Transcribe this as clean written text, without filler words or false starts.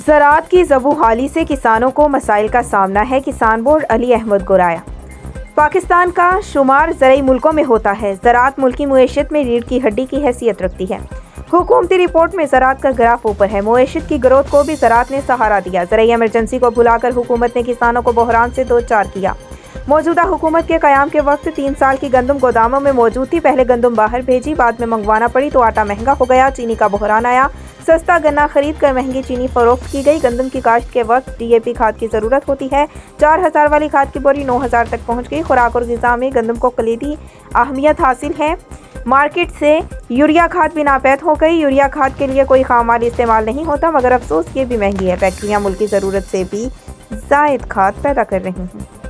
ज़राअत की ज़बूहाली से किसानों को मसाइल का सामना है। किसान बोर्ड अली अहमद गोराया। पाकिस्तान का शुमार ज़रई मुल्कों में होता है। ज़राअत मुल्की मुईशत में रीढ़ की हड्डी की हैसियत रखती है। हुकूमती रिपोर्ट में ज़राअत का ग्राफ ऊपर है। मुईशत की ग्रोथ को भी ज़राअत ने सहारा दिया। ज़रई इमरजेंसी को भुलाकर हुकूमत ने किसानों को बहरान से दो चार किया। मौजूदा हुकूमत के क़याम के वक्त 3 साल की गंदम गोदामों में मौजूद थी। पहले गंदम बाहर भेजी, बाद में मंगवाना पड़ी तो आटा महंगा हो गया। चीनी का बहरान आया, सस्ता गन्ना खरीद कर महंगी चीनी फरोख्त की गई। गंदम की काश्त के वक्त DAP खाद की ज़रूरत होती है। 4000 वाली खाद की बोरी 9000 तक पहुँच गई। खुराक और ग़िज़ा में गंदम को कलीदी अहमियत हासिल है। मार्केट से यूरिया खाद भी नापैद हो गई। यूरिया खाद के लिए कोई खाम माल इस्तेमाल नहीं होता, मगर अफसोस ये भी महंगी है। फैक्ट्रियाँ मुल्क की ज़रूरत से भी ज़ायद खाद पैदा कर रही हैं।